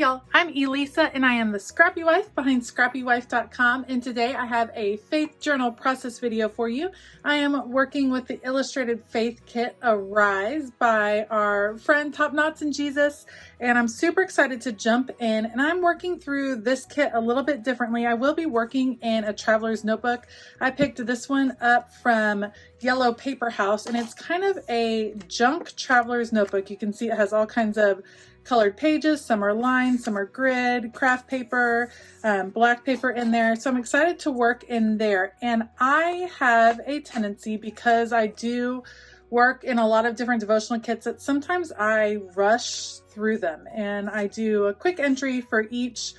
y'all, I'm Elisa and I am the Scrappy Wife behind scrappywife.com, and today I have a faith journal process video for you. I am working with the Illustrated Faith Kit Arise by our friend Topknots and Jesus, and I'm super excited to jump in, and I'm working through this kit a little bit differently. I will be working in a traveler's notebook. I picked this one up from Yellow Paper House, and it's kind of a junk traveler's notebook. You can see it has all kinds of colored pages, some are lined, some are grid, craft paper, black paper in there. So I'm excited to work in there. And I have a tendency, because I do work in a lot of different devotional kits, that sometimes I rush through them and I do a quick entry for each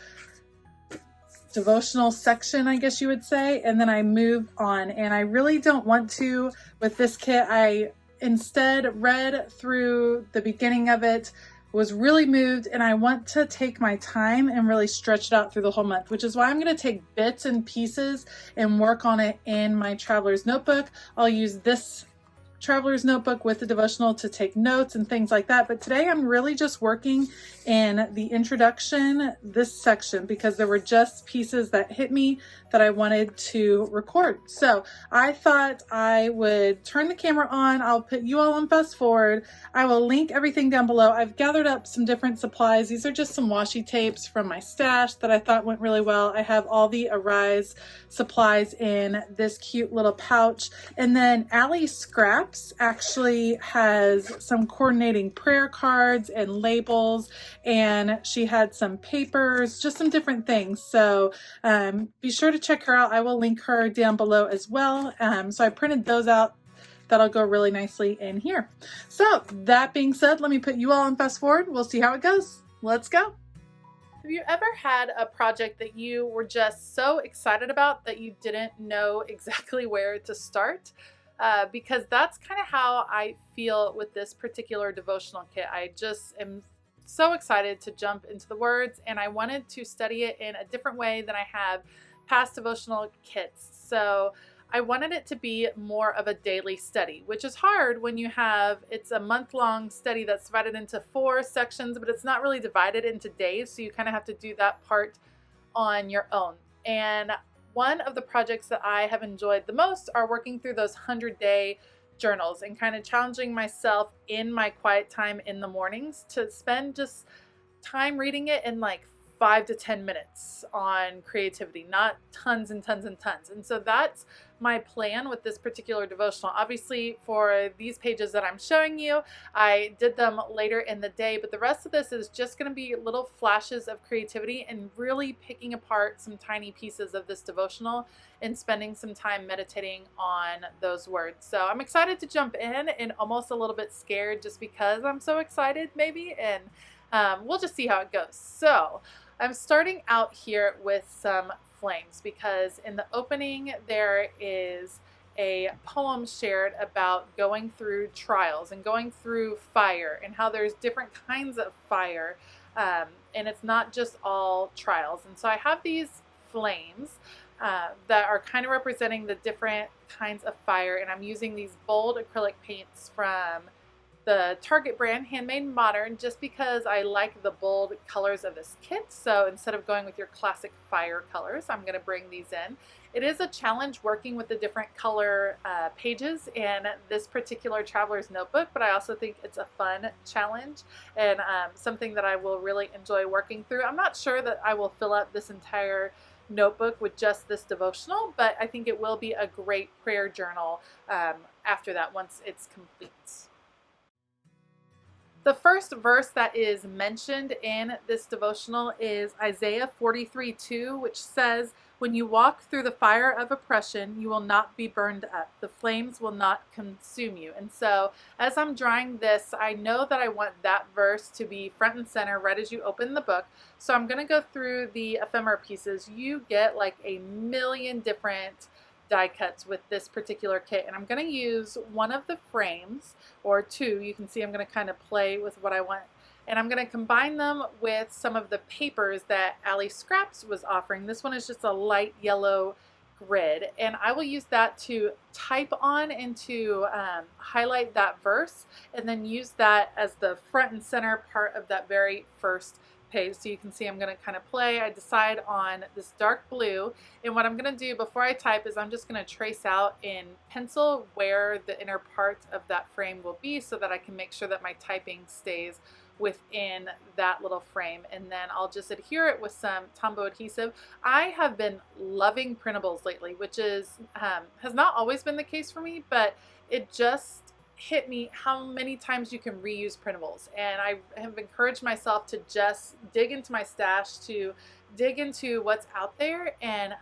devotional section, I guess you would say, and then I move on. And I really don't want to with this kit. I instead read through the beginning of it, was really moved, and I want to take my time and really stretch it out through the whole month, which is why I'm going to take bits and pieces and work on it in my traveler's notebook. I'll use this traveler's notebook with the devotional to take notes and things like that. But today I'm really just working in the introduction, this section, because there were just pieces that hit me that I wanted to record. So I thought I would turn the camera on. I'll put you all on fast forward. I will link everything down below. I've gathered up some different supplies. These are just some washi tapes from my stash that I thought went really well. I have all the Arise supplies in this cute little pouch. And then Allie Scraps actually has some coordinating prayer cards and labels, and she had some papers, just some different things. So be sure to check her out. I will link her down below as well. So I printed those out. That'll go really nicely in here. So that being said, let me put you all on fast forward. We'll see how it goes. Let's go. Have you ever had a project that you were just so excited about that you didn't know exactly where to start? Because that's kind of how I feel with this particular devotional kit. I just am so excited to jump into the words, and I wanted to study it in a different way than I have past devotional kits. So I wanted it to be more of a daily study, which is hard when you have, it's a month-long study that's divided into 4 sections, but it's not really divided into days. So you kind of have to do that part on your own. And one of the projects that I have enjoyed the most are working through those 100-day journals and kind of challenging myself in my quiet time in the mornings to spend just time reading it in like 5 to 10 minutes on creativity, not tons and tons and tons. And so that's my plan with this particular devotional. Obviously, for these pages that I'm showing you, I did them later in the day, but the rest of this is just going to be little flashes of creativity and really picking apart some tiny pieces of this devotional and spending some time meditating on those words. So I'm excited to jump in and almost a little bit scared just because I'm so excited maybe, and we'll just see how it goes. So I'm starting out here with some flames, because in the opening there is a poem shared about going through trials and going through fire, and how there's different kinds of fire, and it's not just all trials. And so I have these flames that are kind of representing the different kinds of fire, and I'm using these bold acrylic paints from the Target brand, Handmade Modern, just because I like the bold colors of this kit. So instead of going with your classic fire colors, I'm going to bring these in. It is a challenge working with the different color pages in this particular traveler's notebook, but I also think it's a fun challenge and something that I will really enjoy working through. I'm not sure that I will fill up this entire notebook with just this devotional, but I think it will be a great prayer journal after that, once it's complete. The first verse that is mentioned in this devotional is Isaiah 43:2, which says, "When you walk through the fire of oppression, you will not be burned up. The flames will not consume you." And so as I'm drawing this, I know that I want that verse to be front and center right as you open the book. So I'm going to go through the ephemera pieces. You get like a million different die cuts with this particular kit, and I'm going to use one of the frames, or 2. You can see I'm going to kind of play with what I want, and I'm going to combine them with some of the papers that Allie Scraps was offering. This one is just a light yellow grid, and I will use that to type on and to highlight that verse, and then use that as the front and center part of that very first page so you can see I'm going to kind of play. I decide on this dark blue, and what I'm going to do before I type is I'm just going to trace out in pencil where the inner part of that frame will be so that I can make sure that my typing stays within that little frame, and then I'll just adhere it with some Tombow adhesive. I have been loving printables lately, which is has not always been the case for me, but it just hit me how many times you can reuse printables, and I have encouraged myself to just dig into my stash, to dig into what's out there, and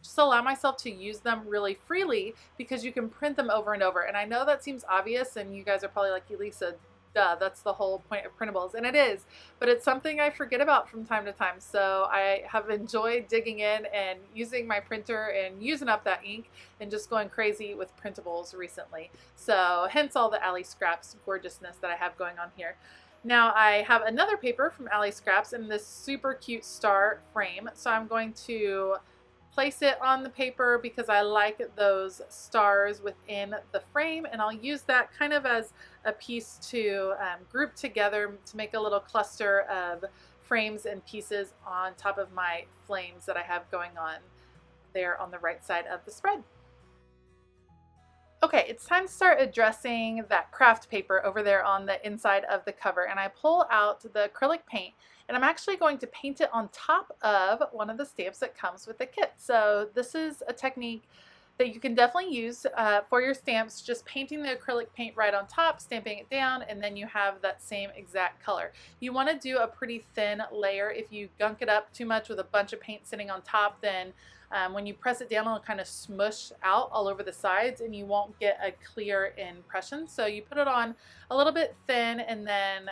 just allow myself to use them really freely because you can print them over and over. And I know that seems obvious, and you guys are probably like, Elisa, duh, that's the whole point of printables, and it is, but it's something I forget about from time to time. So I have enjoyed digging in and using my printer and using up that ink and just going crazy with printables recently. So hence all the Alley Scraps gorgeousness that I have going on here. Now I have another paper from Alley Scraps in this super cute star frame, so I'm going to place it on the paper because I like those stars within the frame, and I'll use that kind of as a piece to group together to make a little cluster of frames and pieces on top of my flames that I have going on there on the right side of the spread. Okay, it's time to start addressing that craft paper over there on the inside of the cover, and I pull out the acrylic paint, and I'm actually going to paint it on top of one of the stamps that comes with the kit. So this is a technique that you can definitely use for your stamps, just painting the acrylic paint right on top, stamping it down, and then you have that same exact color. You want to do a pretty thin layer. If you gunk it up too much with a bunch of paint sitting on top, then when you press it down, it'll kind of smush out all over the sides and you won't get a clear impression. So you put it on a little bit thin and then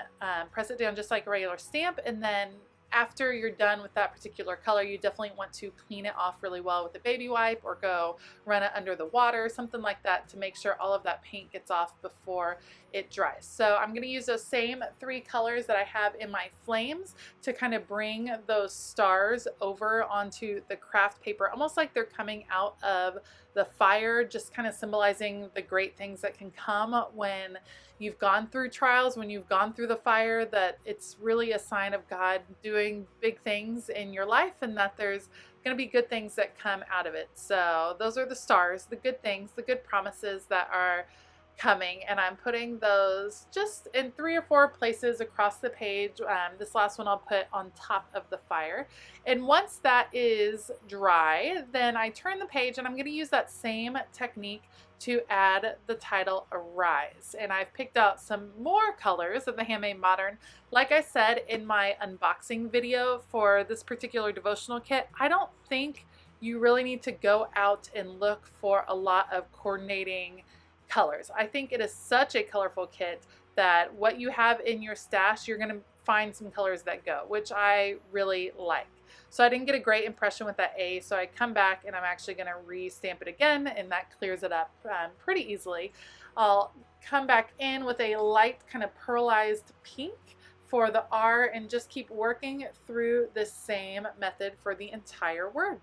press it down just like a regular stamp, and then after you're done with that particular color, you definitely want to clean it off really well with a baby wipe or go run it under the water, something like that, to make sure all of that paint gets off before it dries. So I'm going to use those same three colors that I have in my flames to kind of bring those stars over onto the craft paper, almost like they're coming out of the fire, just kind of symbolizing the great things that can come when you've gone through trials, when you've gone through the fire, that it's really a sign of God doing big things in your life and that there's going to be good things that come out of it. So those are the stars, the good things, the good promises that are coming, and I'm putting those just in 3 or 4 places across the page. This last one I'll put on top of the fire, and once that is dry, then I turn the page and I'm going to use that same technique to add the title Arise. And I've picked out some more colors of the Handmade Modern. Like I said in my unboxing video for this particular devotional kit, I don't think you really need to go out and look for a lot of coordinating colors. I think it is such a colorful kit that what you have in your stash, you're going to find some colors that go, which I really like. So I didn't get a great impression with that A, so I come back and I'm actually going to re-stamp it again, and that clears it up pretty easily. I'll come back in with a light kind of pearlized pink for the R and just keep working through the same method for the entire word.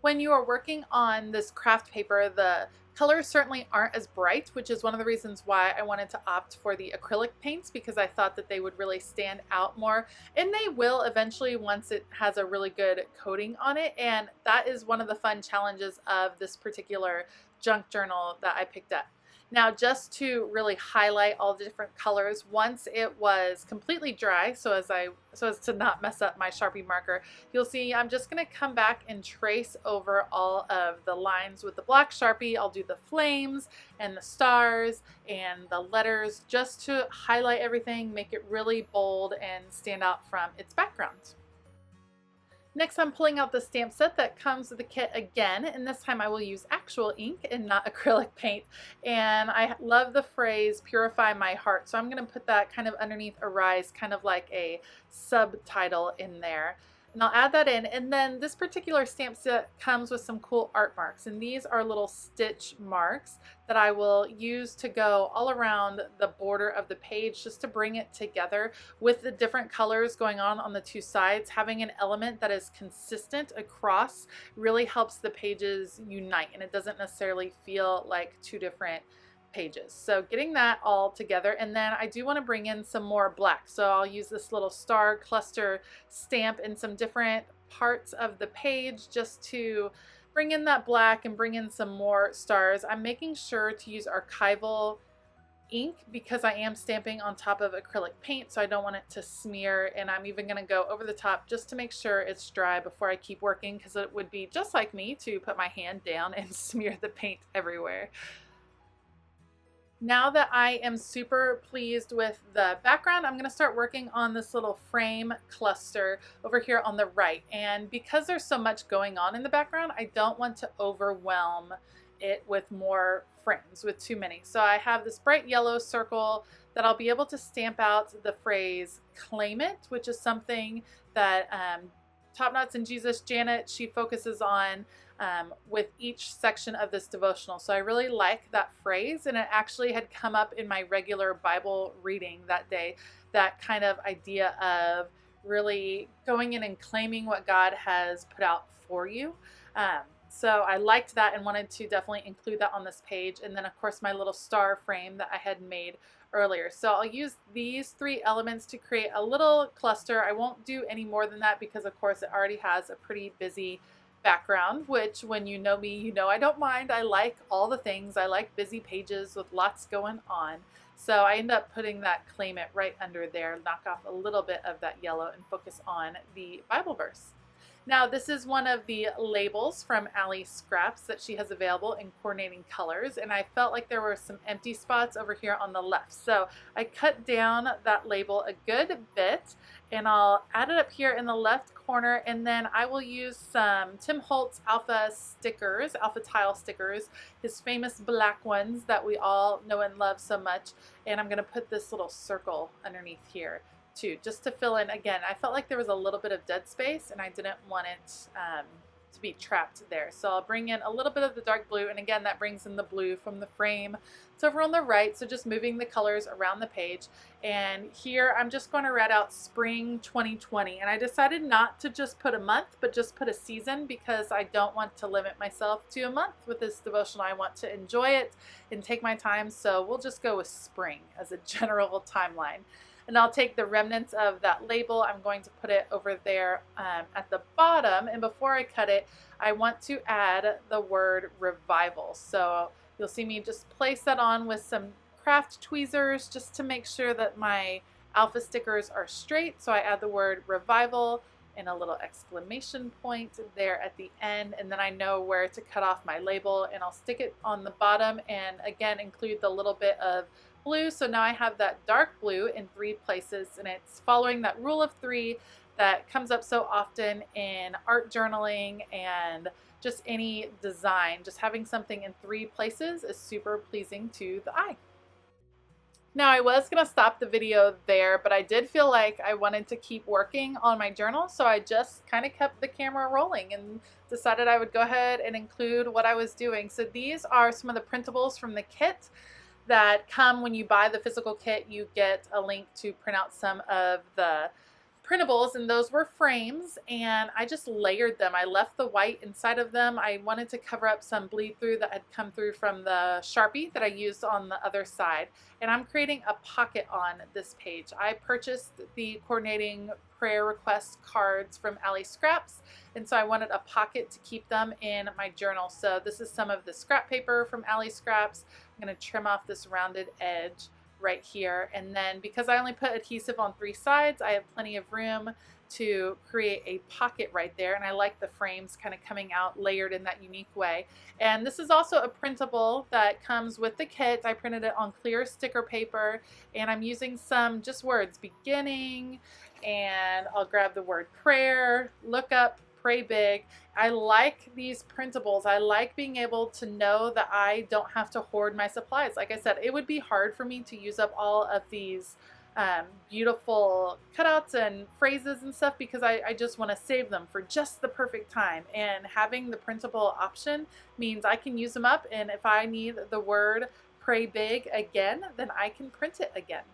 When you are working on this craft paper, the colors certainly aren't as bright, which is one of the reasons why I wanted to opt for the acrylic paints, because I thought that they would really stand out more, and they will eventually once it has a really good coating on it. And that is one of the fun challenges of this particular junk journal that I picked up. Now, just to really highlight all the different colors, once it was completely dry, so as to not mess up my Sharpie marker, you'll see I'm just going to come back and trace over all of the lines with the black Sharpie. I'll do the flames and the stars and the letters just to highlight everything, make it really bold and stand out from its background. Next, I'm pulling out the stamp set that comes with the kit again, and this time I will use actual ink and not acrylic paint. And I love the phrase, "Purify my heart," so I'm going to put that kind of underneath Arise, kind of like a subtitle in there. And I'll add that in, and then this particular stamp set comes with some cool art marks, and these are little stitch marks that I will use to go all around the border of the page just to bring it together with the different colors going on the 2 sides. Having an element that is consistent across really helps the pages unite, and it doesn't necessarily feel like 2 different pages. So getting that all together, and then I do want to bring in some more black. So I'll use this little star cluster stamp in some different parts of the page just to bring in that black and bring in some more stars. I'm making sure to use archival ink because I am stamping on top of acrylic paint, so I don't want it to smear, and I'm even going to go over the top just to make sure it's dry before I keep working, because it would be just like me to put my hand down and smear the paint everywhere. Now that I am super pleased with the background, I'm going to start working on this little frame cluster over here on the right. And because there's so much going on in the background, I don't want to overwhelm it with more frames, with too many. So I have this bright yellow circle that I'll be able to stamp out the phrase "claim it," which is something that Topknots and Jesus Janet, she focuses on with each section of this devotional. So I really like that phrase, and it actually had come up in my regular Bible reading that day, that kind of idea of really going in and claiming what God has put out for you. So I liked that and wanted to definitely include that on this page. And then of course my little star frame that I had made earlier. So I'll use these three elements to create a little cluster. I won't do any more than that because of course it already has a pretty busy background, which when you know me, you know I don't mind. I like all the things. I like busy pages with lots going on. So I end up putting that "claim it" right under there, knock off a little bit of that yellow and focus on the Bible verse. Now this is one of the labels from Ali Scraps that she has available in coordinating colors, and I felt like there were some empty spots over here on the left. So I cut down that label a good bit, and I'll add it up here in the left corner, and then I will use some Tim Holtz Alpha stickers, Alpha Tile stickers, his famous black ones that we all know and love so much, and I'm going to put this little circle underneath here too, just to fill in. Again, I felt like there was a little bit of dead space and I didn't want it to be trapped there. So I'll bring in a little bit of the dark blue, and again that brings in the blue from the frame. It's over on the right, so just moving the colors around the page. And here I'm just going to write out spring 2020, and I decided not to just put a month but just put a season, because I don't want to limit myself to a month with this devotional. I want to enjoy it and take my time, so we'll just go with spring as a general timeline. And I'll take the remnants of that label, I'm going to put it over there at the bottom, and before I cut it, I want to add the word revival. So you'll see me just place that on with some craft tweezers just to make sure that my alpha stickers are straight. So I add the word revival and a little exclamation point there at the end, and then I know where to cut off my label, and I'll stick it on the bottom and again include the little bit of blue. So now I have that dark blue in 3 places, and it's following that rule of 3 that comes up so often in art journaling and just any design. Just having something in 3 places is super pleasing to the eye. Now I was going to stop the video there, but I did feel like I wanted to keep working on my journal, so I just kind of kept the camera rolling and decided I would go ahead and include what I was doing. So these are some of the printables from the kit that come when you buy the physical kit. You get a link to print out some of the printables, and those were frames, and I just layered them. I left the white inside of them. I wanted to cover up some bleed through that had come through from the Sharpie that I used on the other side, and I'm creating a pocket on this page. I purchased the coordinating prayer request cards from Ali Scraps, and so I wanted a pocket to keep them in my journal. So this is some of the scrap paper from Ali Scraps. I'm going to trim off this rounded edge right here, and then because I only put adhesive on 3 sides, I have plenty of room to create a pocket right there, and I like the frames kind of coming out layered in that unique way. And this is also a printable that comes with the kit. I printed it on clear sticker paper, and I'm using some just words, beginning, and I'll grab the word prayer, look up, pray big. I like these printables. I like being able to know that I don't have to hoard my supplies. Like I said, it would be hard for me to use up all of these beautiful cutouts and phrases and stuff, because I just want to save them for just the perfect time. And having the printable option means I can use them up, and if I need the word pray big again, then I can print it again.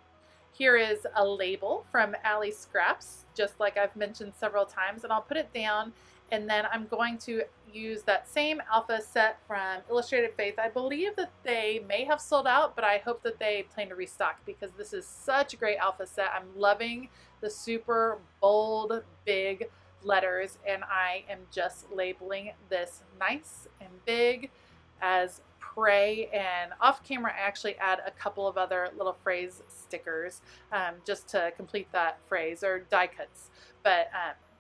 Here is a label from Ali Scraps, just like I've mentioned several times, and I'll put it down And then I'm going to use that same alpha set from Illustrated Faith. I believe that they may have sold out, but I hope that they plan to restock because this is such a great alpha set. I'm loving the super bold, big letters, and I am just labeling this nice and big as Pray. And off camera, I actually add a couple of other little phrase stickers just to complete that phrase, or die cuts. But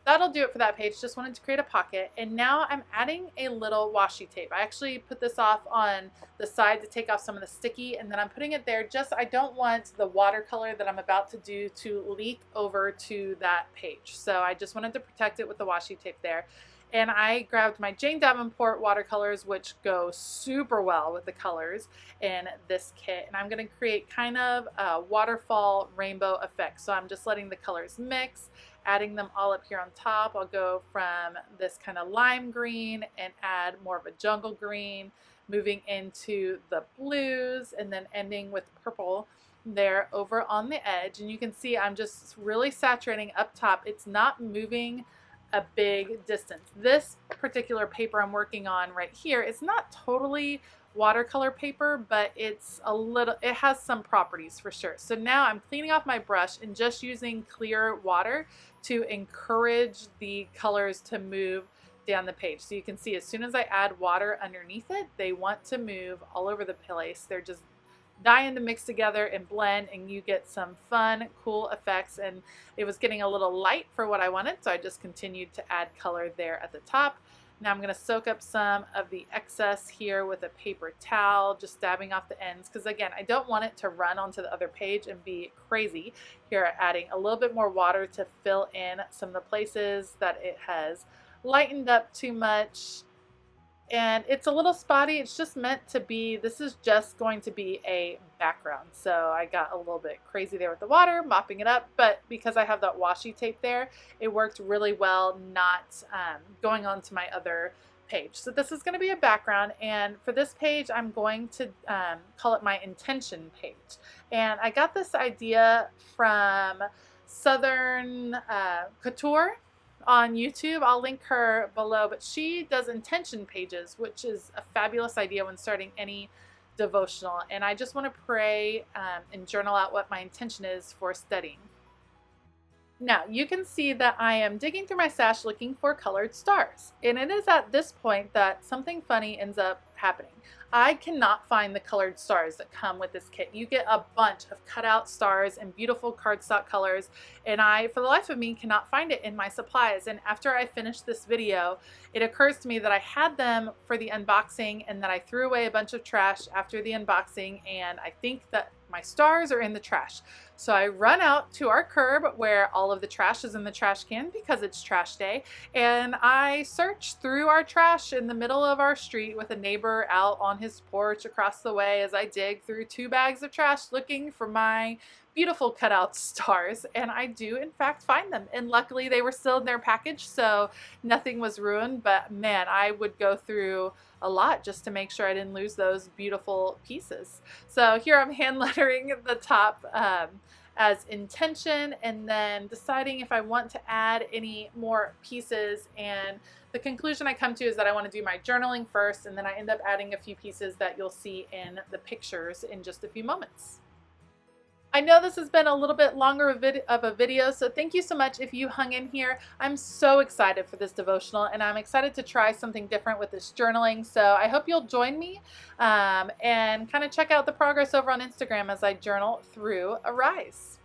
that'll do it for that page. Just wanted to create a pocket. And now I'm adding a little washi tape. I actually put this off on the side to take off some of the sticky, and then I'm putting it there. Just, I don't want the watercolor that I'm about to do to leak over to that page. So I just wanted to protect it with the washi tape there. And I grabbed my Jane Davenport watercolors, which go super well with the colors in this kit. And I'm going to create kind of a waterfall rainbow effect. So I'm just letting the colors mix, adding them all up here on top. I'll go from this kind of lime green and add more of a jungle green, moving into the blues, and then ending with purple there over on the edge. And you can see I'm just really saturating up top. It's not moving a big distance. This particular paper I'm working on right here, it's not totally watercolor paper, but it's a little, it has some properties for sure. So now I'm cleaning off my brush and just using clear water to encourage the colors to move down the page. So you can see as soon as I add water underneath it, they want to move all over the place. They're just dying to mix together and blend, and you get some fun, cool effects. And it was getting a little light for what I wanted, so I just continued to add color there at the top. Now I'm going to soak up some of the excess here with a paper towel, just dabbing off the ends, because again, I don't want it to run onto the other page and be crazy. Here, adding a little bit more water to fill in some of the places that it has lightened up too much. And it's a little spotty. It's just meant to be, this is just going to be a background. So I got a little bit crazy there with the water, mopping it up, but because I have that washi tape there, it worked really well not going on to my other page. So this is going to be a background, and for this page I'm going to call it my intention page. And I got this idea from Southern Couture on YouTube. I'll link her below, but she does intention pages, which is a fabulous idea when starting any devotional. And I just want to pray and journal out what my intention is for studying. Now you can see that I am digging through my stash looking for colored stars, and it is at this point that something funny ends up happening. I cannot find the colored stars that come with this kit. You get a bunch of cutout stars and beautiful cardstock colors, and I, for the life of me, cannot find it in my supplies. And after I finished this video, it occurs to me that I had them for the unboxing and that I threw away a bunch of trash after the unboxing, and I think that my stars are in the trash. So I run out to our curb where all of the trash is in the trash can because it's trash day, and I search through our trash in the middle of our street with a neighbor out on his porch across the way as I dig through 2 bags of trash looking for my beautiful cutout stars. And I do in fact find them, and luckily they were still in their package, so nothing was ruined. But man, I would go through a lot just to make sure I didn't lose those beautiful pieces. So here I'm hand lettering the top as intention, and then deciding if I want to add any more pieces. And the conclusion I come to is that I want to do my journaling first, and then I end up adding a few pieces that you'll see in the pictures in just a few moments. I know this has been a little bit longer of a video, so thank you so much if you hung in here. I'm so excited for this devotional, and I'm excited to try something different with this journaling. So I hope you'll join me and kind of check out the progress over on Instagram as I journal through Arise.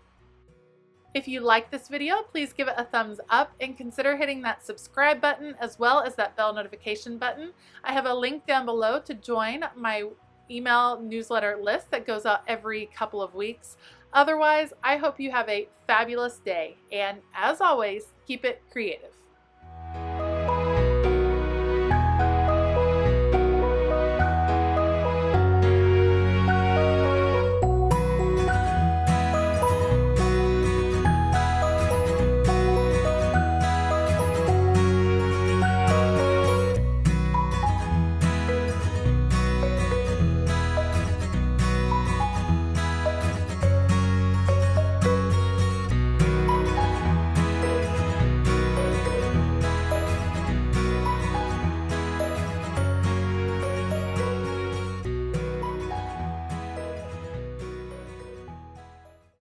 If you like this video, please give it a thumbs up and consider hitting that subscribe button as well as that bell notification button. I have a link down below to join my email newsletter list that goes out every couple of weeks. Otherwise, I hope you have a fabulous day, and as always, keep it creative.